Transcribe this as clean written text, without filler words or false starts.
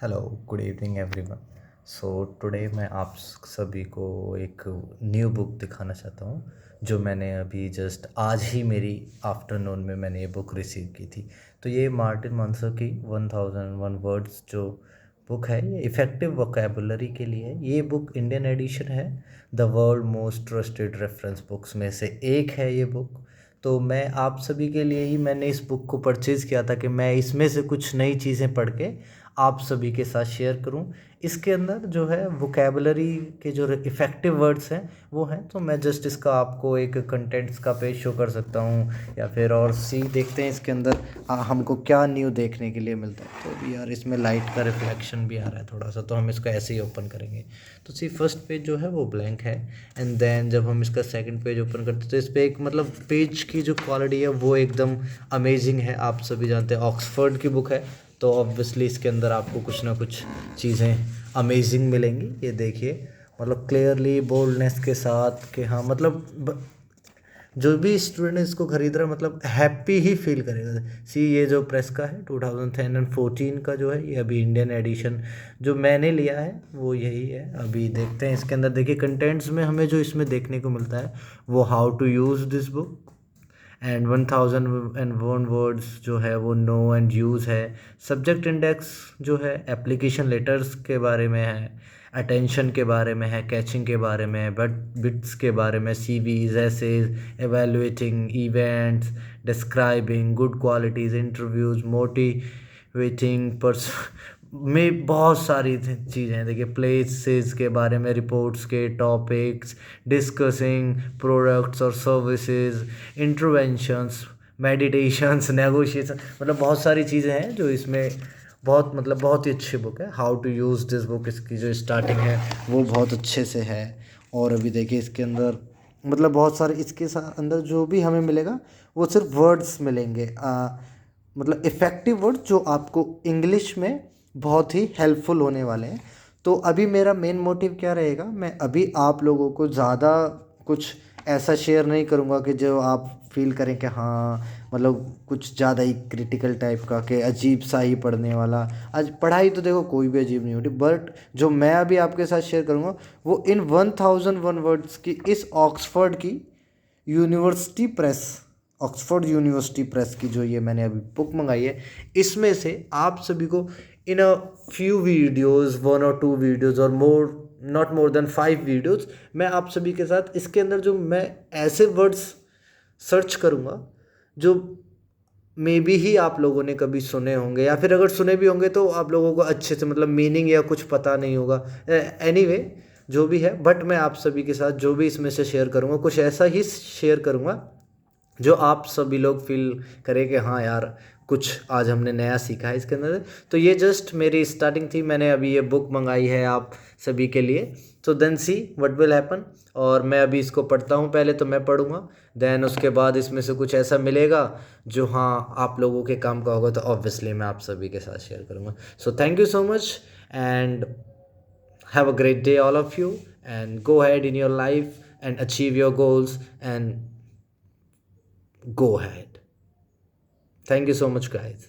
Hello, good evening everyone. So today मैं आप सभी को एक न्यू बुक दिखाना चाहता हूँ जो मैंने अभी जस्ट आज ही मेरी आफ्टरनून में मैंने ये बुक रिसीव की थी। तो ये मार्टिन मंसो की 1001 वर्ड्स जो बुक है, ये इफ़ेक्टिव वोकेबुलरी के लिए है। ये बुक इंडियन एडिशन है, the world most trusted reference books में से एक है ये बुक। तो मैं आप सभी के लिए ही मैंने इस बुक को परचेज़ किया था कि मैं इसमें से कुछ नई चीज़ें पढ़ के आप सभी के साथ शेयर करूं। इसके अंदर जो है वोकेबुलरी के जो इफ़ेक्टिव वर्ड्स हैं वो हैं। तो मैं जस्ट इसका आपको एक कंटेंट्स का पेज शो कर सकता हूं या फिर और देखते हैं इसके अंदर हमको क्या न्यू देखने के लिए मिलता है। तो अभी यार इसमें लाइट का रिफ्लेक्शन भी आ रहा है थोड़ा सा, तो हम इसको ऐसे ही ओपन करेंगे। तो फर्स्ट पेज जो है वो ब्लैंक है, एंड देन जब हम इसका सेकंड पेज ओपन करते हैं तो इस पर एक मतलब पेज की जो क्वालिटी है वो एकदम अमेजिंग है। आप सभी जानते हैं ऑक्सफोर्ड की बुक है, तो ऑब्वियसली इसके अंदर आपको कुछ ना कुछ चीज़ें अमेजिंग मिलेंगी। ये देखिए, मतलब क्लियरली बोल्डनेस के साथ कि हाँ मतलब जो भी स्टूडेंट इसको खरीद रहा है मतलब हैप्पी ही फील करेगा। ये जो प्रेस का है 2014 का जो है, ये अभी इंडियन एडिशन जो मैंने लिया है वो यही है। अभी देखते हैं इसके अंदर। देखिए कंटेंट्स में हमें जो इसमें देखने को मिलता है वो how to use this book, and 1001 words जो है वो नो एंड यूज़ है। सब्जेक्ट इंडेक्स जो है एप्लीकेशन लेटर्स के बारे में है, अटेंशन के बारे में है, कैचिंग के बारे में है, बट बिट्स के बारे में, CVs, essays, evaluating events, describing good qualities, interviews, motivating पर्स में बहुत सारी चीज़ें हैं। देखिए प्लेसेस के बारे में, रिपोर्ट्स के टॉपिक्स, डिस्कसिंग प्रोडक्ट्स और सर्विसेज, इंटरवेंशंस, मेडिटेशंस, नेगोशिएशन, मतलब बहुत सारी चीज़ें हैं जो इसमें बहुत ही अच्छी बुक है। How to use this book, इसकी जो स्टार्टिंग है वो बहुत अच्छे से है। और अभी देखिए इसके अंदर मतलब बहुत सारे इसके साथ अंदर जो भी हमें मिलेगा वो सिर्फ वर्ड्स मिलेंगे, मतलब इफ़ेक्टिव वर्ड जो आपको इंग्लिश में बहुत ही हेल्पफुल होने वाले हैं। तो अभी मेरा मेन मोटिव क्या रहेगा, मैं अभी आप लोगों को ज़्यादा कुछ ऐसा शेयर नहीं करूँगा कि जो आप फील करें कि हाँ मतलब कुछ ज़्यादा ही क्रिटिकल टाइप का, कि अजीब सा ही पढ़ने वाला। आज पढ़ाई तो देखो कोई भी अजीब नहीं होती, बट जो मैं अभी आपके साथ शेयर करूँगा वो इन 1001 वर्ड्स की इस ऑक्सफोर्ड की university press, Oxford university press की जो ये मैंने अभी बुक मंगाई है, इसमें से आप सभी को इन अ फ्यू वीडियोज़, 1 और 2 वीडियोज़ और नॉट मोर देन 5 वीडियोज़, मैं आप सभी के साथ इसके अंदर जो मैं ऐसे वर्ड्स सर्च करूँगा जो मे बी ही आप लोगों ने कभी सुने होंगे, या फिर अगर सुने भी होंगे तो आप लोगों को अच्छे से मतलब मीनिंग या कुछ पता नहीं होगा। एनीवे जो भी है, बट मैं आप सभी के साथ जो भी इसमें से शेयर करूँगा कुछ ऐसा ही शेयर करूँगा जो आप सभी लोग फील करें कि हाँ यार कुछ आज हमने नया सीखा है इसके अंदर। तो ये जस्ट मेरी स्टार्टिंग थी, मैंने अभी ये बुक मंगाई है आप सभी के लिए। तो then see what will happen. और मैं अभी इसको पढ़ता हूँ, पहले तो मैं पढ़ूँगा, देन उसके बाद इसमें से कुछ ऐसा मिलेगा जो हाँ आप लोगों के काम का होगा, तो ऑब्वियसली मैं आप सभी के साथ शेयर करूँगा। So thank you so much and have a great day all of you, and go ahead in your life and achieve your goals and go ahead. Thank you so much guys.